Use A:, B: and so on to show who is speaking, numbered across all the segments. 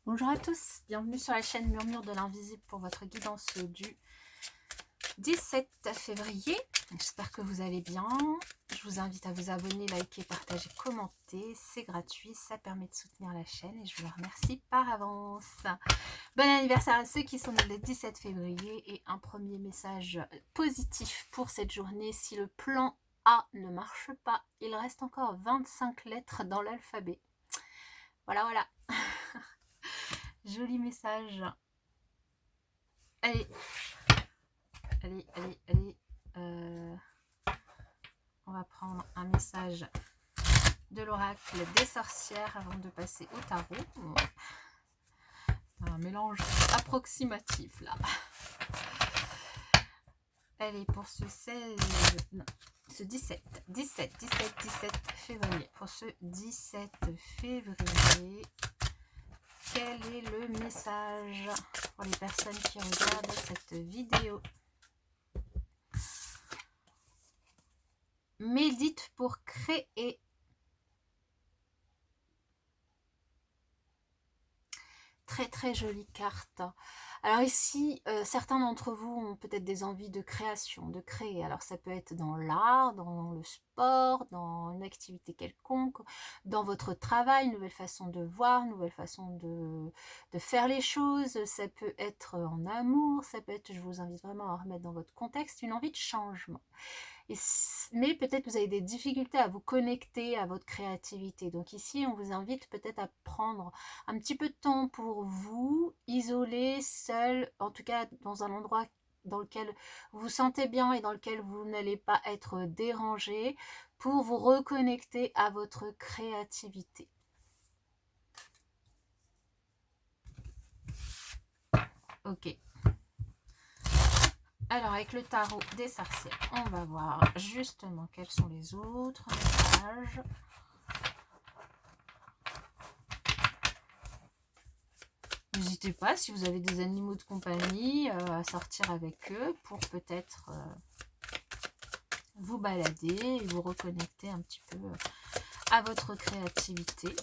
A: Bonjour à tous, bienvenue sur la chaîne Murmure de l'Invisible pour votre guidance du 17 février. J'espère que vous allez bien. Je vous invite à vous abonner, liker, partager, commenter. C'est gratuit, ça permet de soutenir la chaîne et je vous en remercie par avance. Bon anniversaire à ceux qui sont nés le 17 février et un premier message positif pour cette journée. Si le plan A ne marche pas, il reste encore 25 lettres dans l'alphabet. Voilà, voilà. Joli message. Allez, allez. On va prendre un message de l'oracle des sorcières avant de passer au tarot. Un mélange approximatif là. Allez, pour ce 16... Non, ce 17 février. Pour ce 17 février, quel est le message pour les personnes qui regardent cette vidéo? Médite pour créer. Très très jolie carte. Alors ici, certains d'entre vous ont peut-être des envies de création, de créer. Alors ça peut être dans l'art, dans le sport, dans une activité quelconque, dans votre travail, une nouvelle façon de voir, une nouvelle façon de faire les choses. Ça peut être en amour, ça peut être, je vous invite vraiment à remettre dans votre contexte, une envie de changement. Mais peut-être que vous avez des difficultés à vous connecter à votre créativité. Donc ici, on vous invite peut-être à prendre un petit peu de temps pour vous, isoler, seul, en tout cas dans un endroit dans lequel vous vous sentez bien et dans lequel vous n'allez pas être dérangé, pour vous reconnecter à votre créativité. Ok. Alors, avec le tarot des sorcières, on va voir justement quels sont les autres messages. N'hésitez pas, si vous avez des animaux de compagnie, à sortir avec eux pour peut-être vous balader et vous reconnecter un petit peu à votre créativité.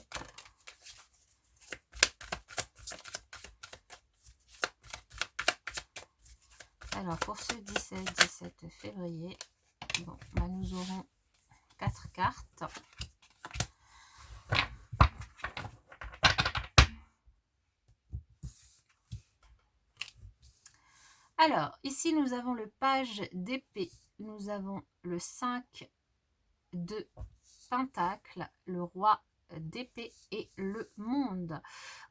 A: Alors, pour ce 17 février, bon, bah nous aurons 4 cartes. Alors, ici, nous avons le page d'épée. Nous avons le 5 de pentacle, le roi d'épée et le monde.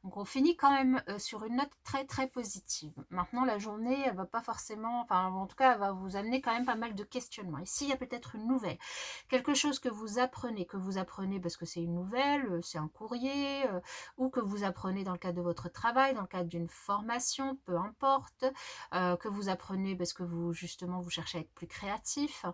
A: Donc on finit quand même sur une note très très positive. Maintenant la journée elle va pas forcément, enfin en tout cas elle va vous amener quand même pas mal de questionnements. Ici il y a peut-être une nouvelle, quelque chose que vous apprenez parce que c'est une nouvelle, c'est un courrier, ou que vous apprenez dans le cadre de votre travail, dans le cadre d'une formation, peu importe, que vous apprenez parce que vous justement vous cherchez à être plus créatif.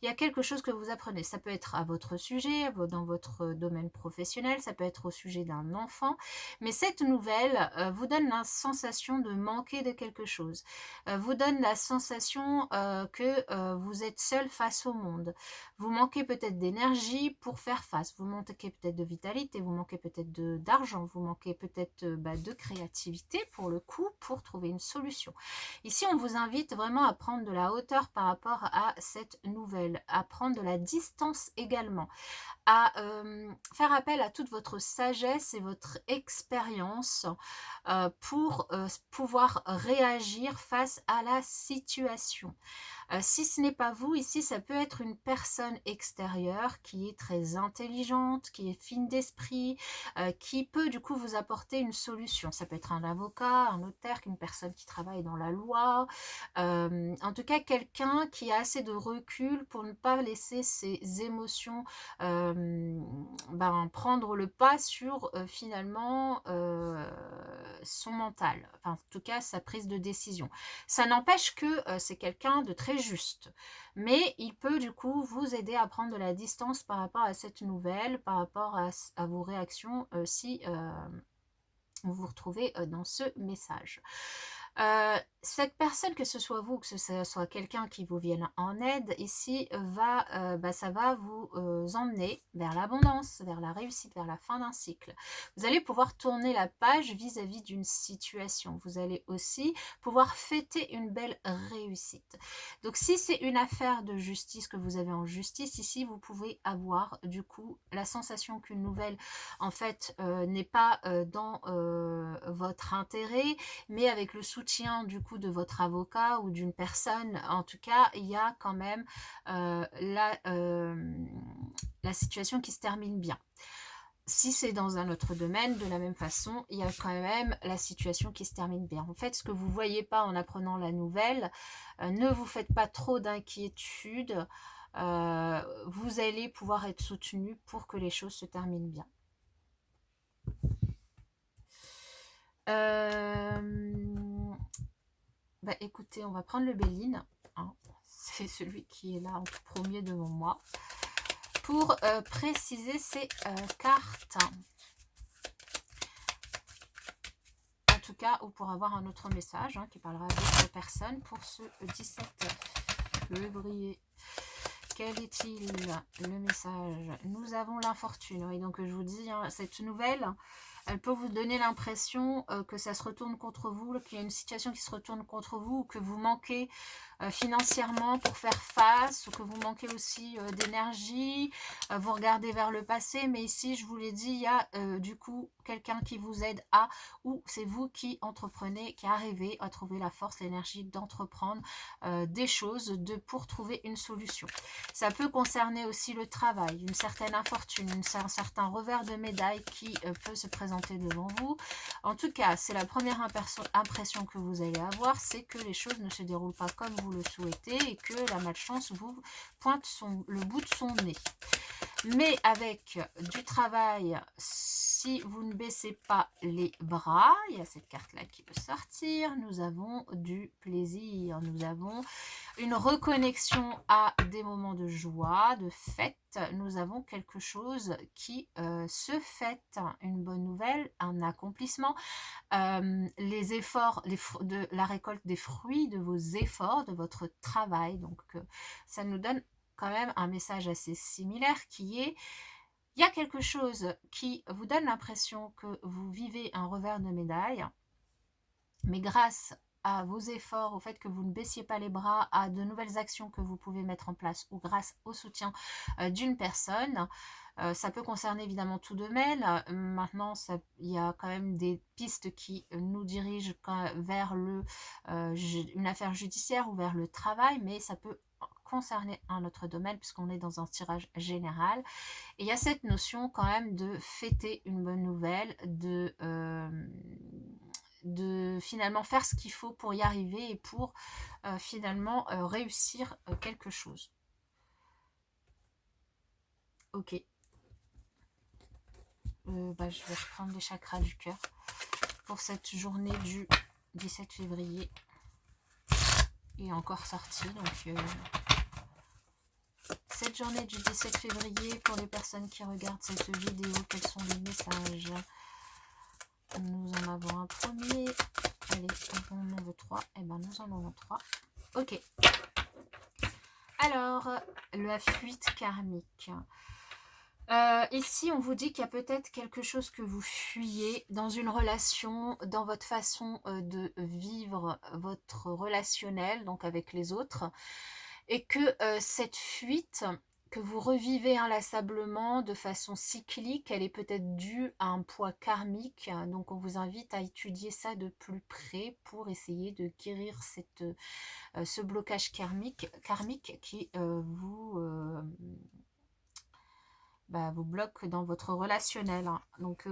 A: Il y a quelque chose que vous apprenez, ça peut être à votre sujet, dans votre domaine professionnel, ça peut être au sujet d'un enfant, mais cette nouvelle vous donne la sensation de manquer de quelque chose, vous donne la sensation que vous êtes seul face au monde, vous manquez peut-être d'énergie pour faire face, vous manquez peut-être de vitalité, vous manquez peut-être d'argent, vous manquez peut-être de créativité pour le coup, pour trouver une solution. Ici on vous invite vraiment à prendre de la hauteur par rapport à cette nouvelle, à prendre de la distance également, à faire appel à toute votre sagesse et votre expérience pour pouvoir réagir face à la situation. Si ce n'est pas vous, ici ça peut être une personne extérieure qui est très intelligente, qui est fine d'esprit, qui peut du coup vous apporter une solution. Ça peut être un avocat, un notaire, une personne qui travaille dans la loi, en tout cas quelqu'un qui a assez de recul pour ne pas laisser ses émotions prendre le pas sur finalement son mental, enfin, en tout cas sa prise de décision. Ça n'empêche que c'est quelqu'un de très juste, mais il peut du coup vous aider à prendre de la distance par rapport à cette nouvelle, par rapport à vos réactions si vous vous retrouvez dans ce message. Cette personne, que ce soit vous, que ce soit quelqu'un qui vous vienne en aide, ici, ça va vous emmener vers l'abondance, vers la réussite, vers la fin d'un cycle. Vous allez pouvoir tourner la page vis-à-vis d'une situation. Vous allez aussi pouvoir fêter une belle réussite. Donc, si c'est une affaire de justice que vous avez en justice, ici, vous pouvez avoir, du coup, la sensation qu'une nouvelle, en fait, n'est pas dans votre intérêt, mais avec le soutien du coup de votre avocat ou d'une personne. En tout cas, il y a quand même la situation qui se termine bien. Si c'est dans un autre domaine, de la même façon, il y a quand même la situation qui se termine bien. En fait, ce que vous ne voyez pas en apprenant la nouvelle, ne vous faites pas trop d'inquiétude. Vous allez pouvoir être soutenu pour que les choses se terminent bien. Écoutez, on va prendre le Béline. Hein. C'est celui qui est là en tout premier devant moi. Pour préciser ces cartes. En tout cas, ou pour avoir un autre message qui parlera à d'autres personnes pour ce 17 février. Quel est-il le message? Nous avons l'infortune. Oui, donc je vous dis, cette nouvelle, elle peut vous donner l'impression que ça se retourne contre vous, qu'il y a une situation qui se retourne contre vous, ou que vous manquez financièrement pour faire face, ou que vous manquez aussi d'énergie, vous regardez vers le passé, mais ici, je vous l'ai dit, il y a du coup quelqu'un qui vous aide à, ou c'est vous qui entreprenez, qui arrivez à trouver la force, l'énergie d'entreprendre des choses pour trouver une solution. Ça peut concerner aussi le travail, une certaine infortune, un certain revers de médaille qui peut se présenter devant vous. En tout cas, c'est la première impression que vous allez avoir, c'est que les choses ne se déroulent pas comme vous le souhaitez et que la malchance vous pointe le bout de son nez. Mais avec du travail, si vous ne baissez pas les bras, il y a cette carte-là qui peut sortir, nous avons du plaisir, nous avons une reconnexion à des moments de joie, de fête, nous avons quelque chose qui se fête, une bonne nouvelle, un accomplissement, les efforts, de la récolte des fruits de vos efforts, de votre travail, donc ça nous donne quand même un message assez similaire qui est, il y a quelque chose qui vous donne l'impression que vous vivez un revers de médaille, mais grâce à vos efforts, au fait que vous ne baissiez pas les bras, à de nouvelles actions que vous pouvez mettre en place ou grâce au soutien d'une personne, ça peut concerner évidemment tout domaine. Maintenant, il y a quand même des pistes qui nous dirigent vers une affaire judiciaire ou vers le travail, mais ça peut concerner un autre domaine puisqu'on est dans un tirage général. Et il y a cette notion quand même de fêter une bonne nouvelle, de finalement faire ce qu'il faut pour y arriver et pour finalement réussir quelque chose. Ok. Je vais reprendre les chakras du cœur pour cette journée du 17 février. Et encore sorti, donc cette journée du 17 février, pour les personnes qui regardent cette vidéo, quels sont les messages? Nous en avons un premier. Allez, on en veut 3. Eh bien, nous en avons 3. Ok. Alors, la fuite karmique. Ici, on vous dit qu'il y a peut-être quelque chose que vous fuyez dans une relation, dans votre façon de vivre votre relationnel, donc avec les autres, et que cette fuite que vous revivez inlassablement de façon cyclique, elle est peut-être due à un poids karmique. Donc, on vous invite à étudier ça de plus près pour essayer de guérir ce blocage karmique qui vous bloque dans votre relationnel. Donc,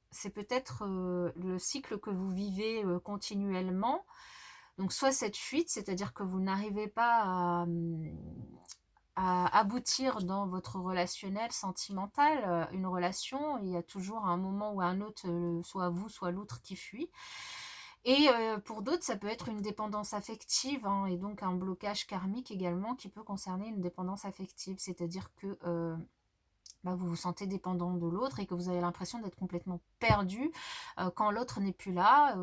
A: c'est peut-être le cycle que vous vivez continuellement. Donc, soit cette fuite, c'est-à-dire que vous n'arrivez pas à aboutir dans votre relationnel sentimental, une relation, il y a toujours un moment ou un autre, soit vous, soit l'autre qui fuit. Et pour d'autres, ça peut être une dépendance affective, et donc un blocage karmique également qui peut concerner une dépendance affective, c'est-à-dire que vous vous sentez dépendant de l'autre et que vous avez l'impression d'être complètement perdu quand l'autre n'est plus là.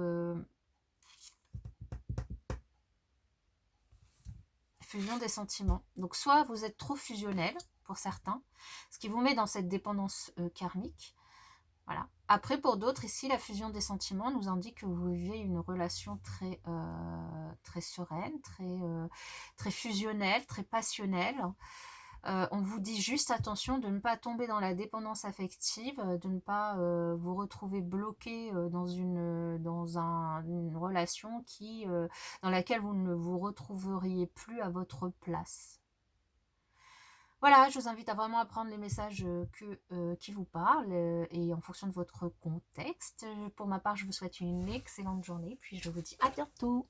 A: fusion des sentiments. Donc soit vous êtes trop fusionnel pour certains, ce qui vous met dans cette dépendance karmique. Voilà. Après, pour d'autres, ici, la fusion des sentiments nous indique que vous vivez une relation très sereine, très fusionnelle, très passionnelle. On vous dit juste attention de ne pas tomber dans la dépendance affective, de ne pas vous retrouver bloqué dans une relation dans laquelle vous ne vous retrouveriez plus à votre place. Voilà, je vous invite à vraiment apprendre les messages qui vous parlent et en fonction de votre contexte. Pour ma part, je vous souhaite une excellente journée, puis je vous dis à bientôt.